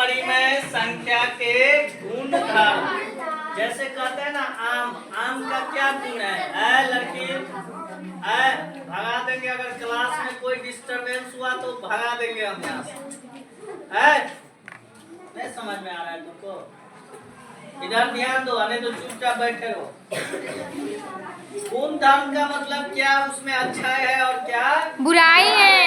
परिमेय संख्या के गुण धर्म। जैसे कहते हैं ना आम का क्या गुण है? लड़की भगा देंगे, अगर क्लास में कोई डिस्टरबेंस हुआ तो भगा देंगे हम यहाँ से। नहीं समझ में आ रहा है तुमको? इधर ध्यान दो, नहीं तो चुपचाप बैठे रहो। गुण धर्म का मतलब क्या? उसमें अच्छा है और क्या बुराई है।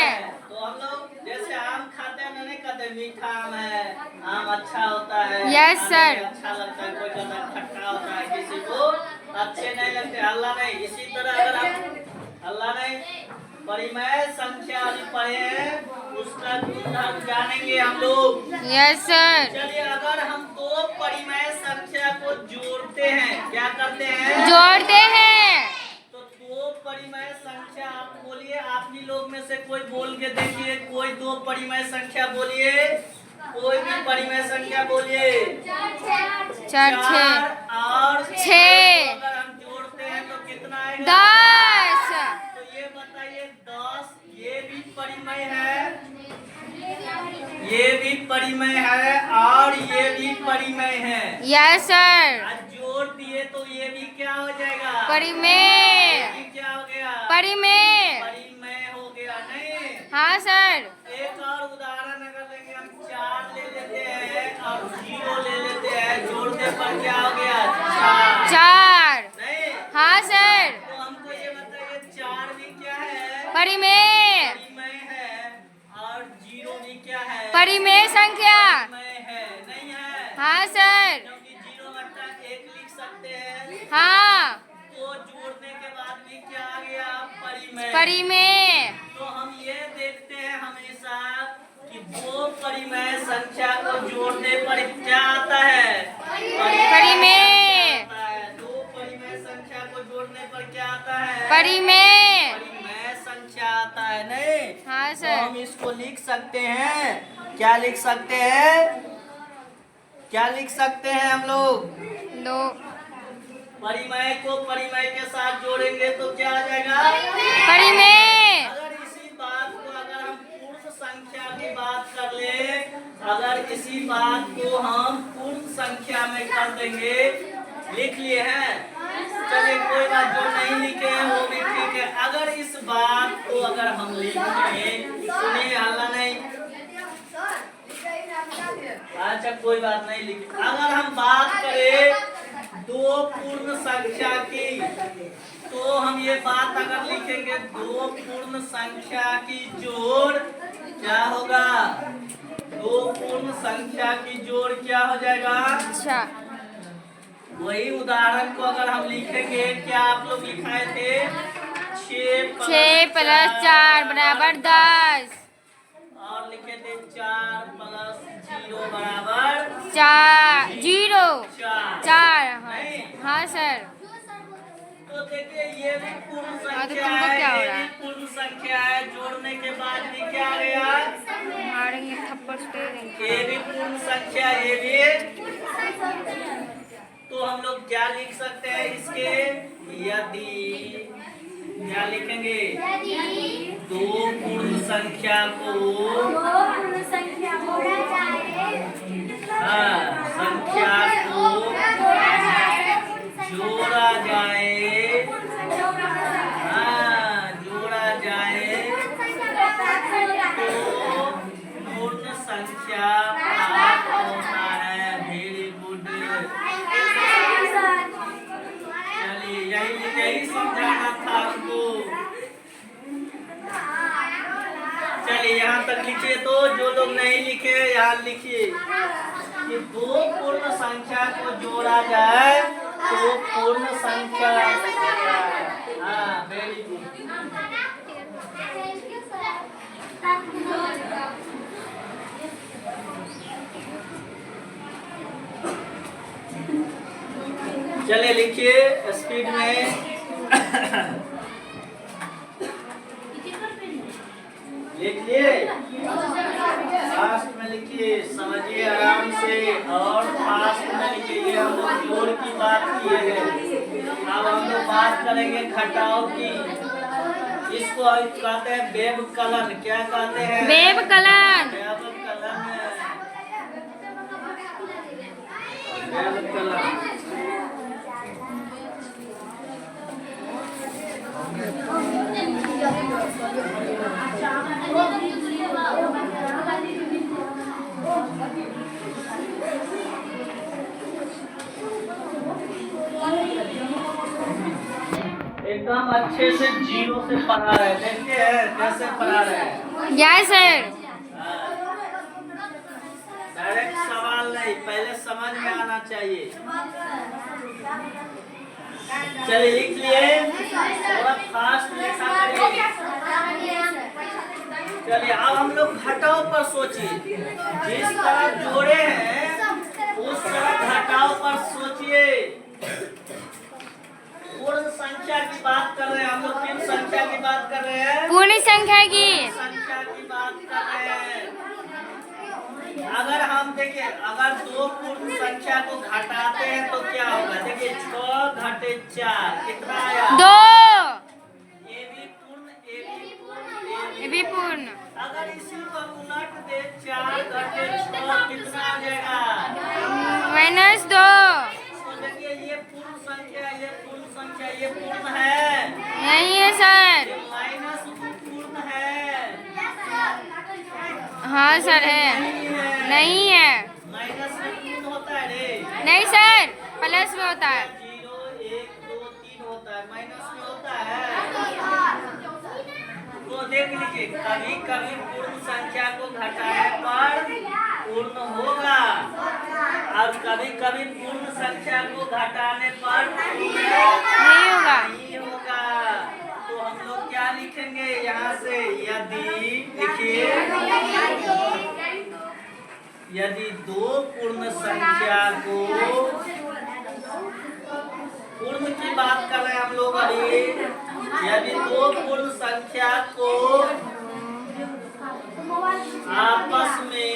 तो हम लोग जैसे आम खाते हैं, नहीं कहते मीठा आम है, आम अच्छा होता है। Yes sir. अच्छा लगता है, कोई कहता है खट्टा होता है, किसी को अच्छे नहीं लगते। अल्लाह नहीं। इसी तरह अगर आप अल्लाह नहीं परिमेय संख्या पढ़े हैं, उसका गुण धर्म जानेंगे हम लोग। Yes sir. चलिए, अगर हम दो परिमेय संख्या को जोड़ते हैं, क्या करते हैं? जोड़ते हैं। तो दो परिमेय संख्या आप बोलिए, आप ही लोग में से कोई बोल के देखिए, कोई दो परिमेय संख्या बोलिए, कोई भी परिमेय संख्या बोलिए। 4 और 6 अगर हम जोड़ते हैं तो कितना आएगा? 10। तो ये बताइए, 10 ये भी परिमेय है, ये भी परिमेय है और ये भी परिमेय है। Yes sir. आज जोड़ दिए तो ये भी क्या हो जाएगा? परिमेय। ये क्या हो गया? परिमेय। परिमेय हो गया। नहीं, हाँ सर। एक और उदाहरण अगर लेंगे, हम 4 ले लेते हैं और 0 ले लेते हैं, जोड़ने पर क्या हो गया? 4। नहीं, हाँ सर। तो हमको ये बताइए, 4 भी क्या है? परिमेय। परिमेय है और 0 भी क्या है? परिमेय संख्या। परिमेय है। नहीं है? हाँ सर। क्योंकि 0/1 लिख सकते हैं। हाँ। तो जोड़ने के बाद भी क्या आ गया? परिमेय। परिमेय। तो हम ये देखते हैं हमेशा कि दो परिमेय संख्या को जोड़ने पर क्या आता है? परिमेय। दो परिमेय संख्या को जोड़ने पर क्या आता है? परिमेय। परिमेय संख्या आता है। नहीं, हाँ तो सर। हम इसको लिख सकते हैं। क्या लिख सकते हैं? क्या लिख सकते हैं हम लोग? 2। परिमेय को परिमेय के साथ जोड़ेंगे तो क्या आ जाएगा? परिमेय। अगर इसी बात को अगर हम पूर्ण संख्या की बात कर ले, अगर इसी बात को हम पूर्ण संख्या में कर देंगे, लिख लिए हैं। चलिए, कोई बात, जो नहीं लिखे हैं वो भी ठीक है। अगर इस बात को अगर हम लिखें, सुनिए, हल्ला नहीं। अच्छा, कोई बात नहीं, लिखे। अगर हम बात करें दो पूर्ण संख्या की, तो हम ये बात अगर लिखेंगे, दो पूर्ण संख्या की जोड़ क्या होगा? दो पूर्ण संख्या की जोड़ क्या हो जाएगा? अच्छा। वही उदाहरण को अगर हम लिखेंगे, क्या आप लोग लिखाए थे? 6 + 4 = 10। और लिखे थे 4 + 0 = 4 0 4। नहीं? हाँ सर। तो देखिए, ये भी पूर्ण तो संख्या तुमको है, क्या हो ये रहा भी है? पूर्ण संख्या है, जोड़ने के बाद भी क्या आ गया? मारेंगे थप्पड़ से ये भी पूर्ण संख्या, ये भी। तो हम लोग क्या लिख सकते हैं इसके? यदि क्या लिखेंगे? दो पूर्ण संख्या को संख्या को जोड़ा जाए, जोड़ा जाए तो पूर्ण संख्या प्राप्त होता है। Very good. चलिए, यही समझाना था हमको। चलिए, यहाँ तक लिखिए। तो जो लोग नहीं लिखे, यहाँ लिखिए कि दो पूर्ण संख्या को जोड़ा जाए तो पूर्ण संख्या। हाँ, वेरी गुड। चलिए, लिखिए स्पीड में। लिखिए, फास्ट में लिखिए, समझिए आराम से, और फास्ट में लिखिए। हम लोग जोड़ की बात किए हैं, अब हम लोग बात करेंगे घटाव की। इसको कहते हैं व्यवकलन। क्या कहते हैं? व्यवकलन। व्यवकलन। एकदम अच्छे से जीरो से पढ़ा रहे हैं। देखते हैं कैसे पढ़ा रहे हैं। Yes sir. डायरेक्ट सवाल नहीं, पहले समझ में आना चाहिए। चलिए लिख लिए, थोड़ा फास्ट लिखा करिए। चलिए अब हम लोग घटाव पर सोचिए। जिस तरह जोड़े हैं उस तरह घटाव पर सोचिए। पूर्ण संख्या की बात कर रहे हैं हम लोग। किन संख्या की बात कर रहे हैं? पूर्ण संख्या की। संख्या की बात कर रहे हैं। अगर हम देखिए, अगर दो पूर्ण संख्या को घटाते हैं तो क्या होगा? देखिए 6 घटे 4 कितना आया? 2। ये भी पूर्ण, ये भी पूर्ण, ये भी पूर्ण। अगर इसी को उलट दे 4 घटे 6 कितना आ जाएगा? -2। तो देखिए ये पूर्ण संख्या, ये पूर्ण संख्या, ये पूर्ण है। नहीं है सर। माइनस पूर्ण है। हाँ सर है। नहीं है। माइनस में पूर्ण होता है रे। नहीं सर, प्लस में होता है। 0 1 2 3 होता है, माइनस में होता है। तो देख लीजिए, कभी कभी पूर्ण संख्या को घटाने पर पूर्ण होगा और कभी कभी पूर्ण संख्या को घटाने पर नहीं होगा। नहीं होगा। तो हम लोग क्या लिखेंगे यहाँ से? यदि लिखिए, यदि दो पूर्ण संख्या को, पूर्ण की बात कर रहे हैं हम लोग अभी। यदि दो पूर्ण संख्या को आपस में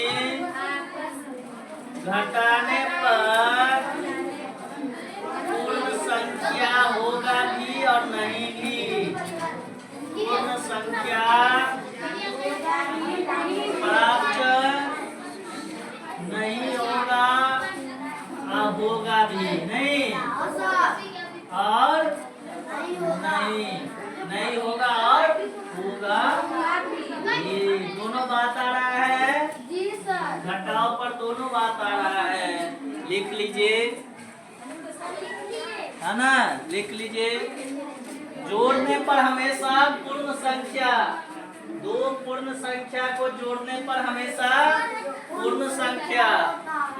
घटाने पर पूर्ण संख्या होगा भी और नहीं भी। पूर्ण संख्या प्राप्त नहीं होगा और होगा भी नहीं, और नहीं होगा और होगा। ये दोनों बात आ रहा है। घटाव पर दोनों बात आ रहा है। लिख लीजिए, है ना? लिख लीजिए, जोड़ने पर हमेशा पूर्ण संख्या, दो पूर्ण संख्या को जोड़ने पर हमेशा पूर्ण संख्या,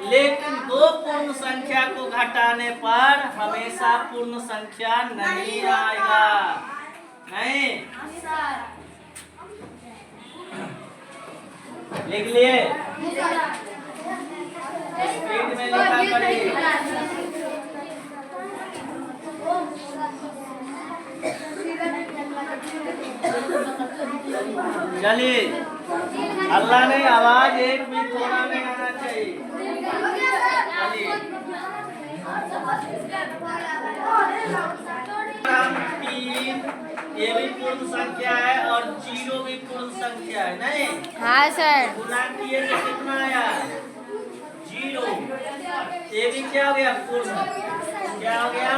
लेकिन दो पूर्ण संख्या को घटाने पर हमेशा पूर्ण संख्या नहीं आएगा। नहीं लिख लिए? स्पीड में लिखा करिए। चलिए, अल्लाह ने आवाज एक भी थोड़ा नहीं आना चाहिए। चलिए, 3 ये भी पूर्ण संख्या है और 0 भी पूर्ण संख्या है। नहीं? हाँ सर। गुना किए तो कितना आया? 0। ये भी क्या हो गया? पूर्ण। क्या हो गया?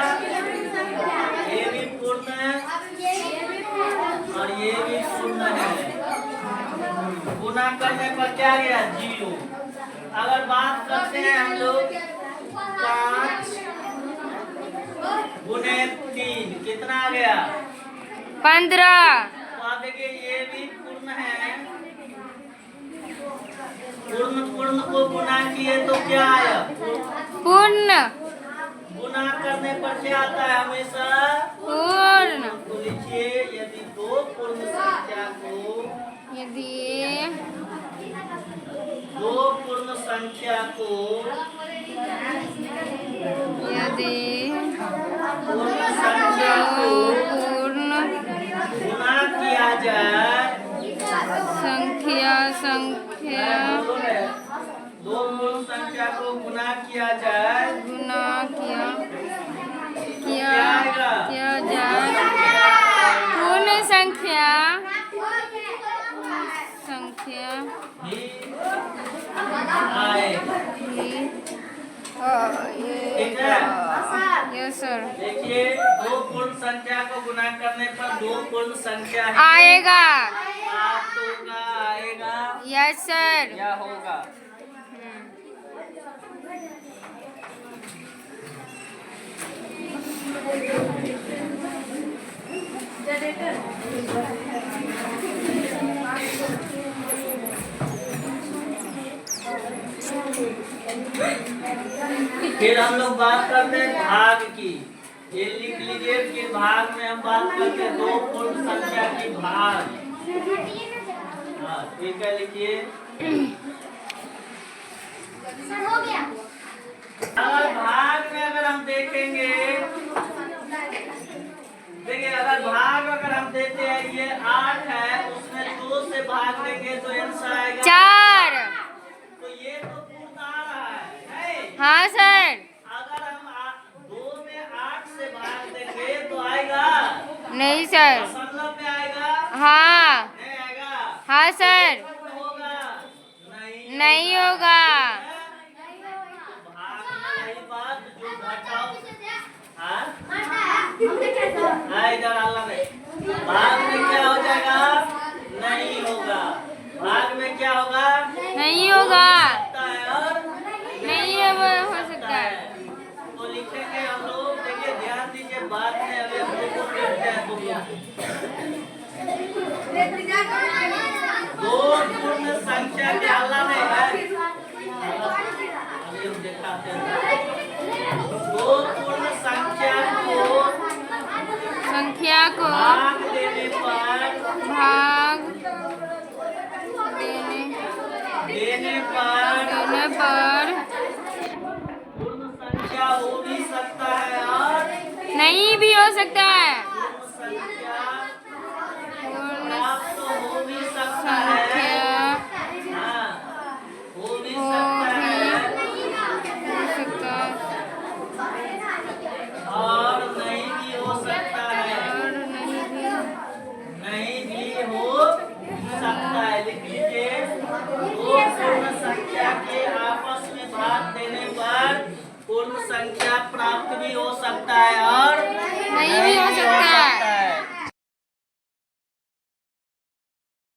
ये भी पूर्ण है और ये भी पूर्ण है। गुना करने पर क्या गया? 0। अगर बात करते हैं हम लोग 5 गुने 3 कितना आ गया? 15। तो आप देखिए ये भी पूर्ण है। पूर्ण को गुना किए तो क्या आया? पूर्ण। गुना करने पर क्या आता है? हमेशा पूर्ण। तो लिखिए, यदि दो पूर्ण संख्या को, यदि दो पूर्ण संख्या को यदि पूर्ण संख्या को पूर्ण गुना किया जाए, संख्या दो पूर्ण संख्या को गुना किया जाए, गुना किया जाए पूर्ण संख्या ही आएगा। ठीक है? Yes sir. देखिए, दो पूर्ण संख्या को गुना करने पर दो पूर्ण संख्या ही आएगा। प्राप्त होगा। आएगा यस सर। या होगा? फिर हम लोग बात करते हैं भाग की। ये लिख लीजिए, फिर भाग में हम बात करते हैं दो पूर्ण संख्या की भाग। हाँ, ठीक है, लिखिए। अगर भाग में अगर हम देखेंगे, देखिए अगर भाग अगर हम देते हैं, ये 8 है, उसमें 2 से भाग देंगे तो आंसर आएगा 4। तो ये तो पूर्ण आ रहा है। हाँ सर। अगर हम 2 में 8 से भाग देंगे तो आएगा नहीं सर। दशमलव में आएगा, हाँ। नहीं आएगा। हाँ सर। होगा नहीं होगा। भाग में वही बात जो घटाओ। हाँ, इधर अल्लाह में भाग में क्या हो जाएगा, नहीं होगा। भाग में क्या होगा, नहीं होगा। सकता है और नहीं हो सकता है। तो लिखेंगे हम लोग। देखिए ध्यान दीजिए, बाद में अभी हम लोग को देखते हैं तुम दो पूर्ण संख्या के अल्लाह में है। अभी हम दिखाते हैं। दो पूर्ण संख्या को भाग देने पर पूर्ण संख्या हो भी सकता है और नहीं भी हो सकता है। पूर्ण संख्या पूर्ण प्राप्त हो भी सकता है। संख्या हाँ, हो भी हो सकता है सकता और नहीं भी हो सकता है। और नहीं भी हो सकता है। लिख लीजिए, दो पूर्ण संख्या के आपस में भाग देने पर पूर्ण संख्या प्राप्त भी हो सकता है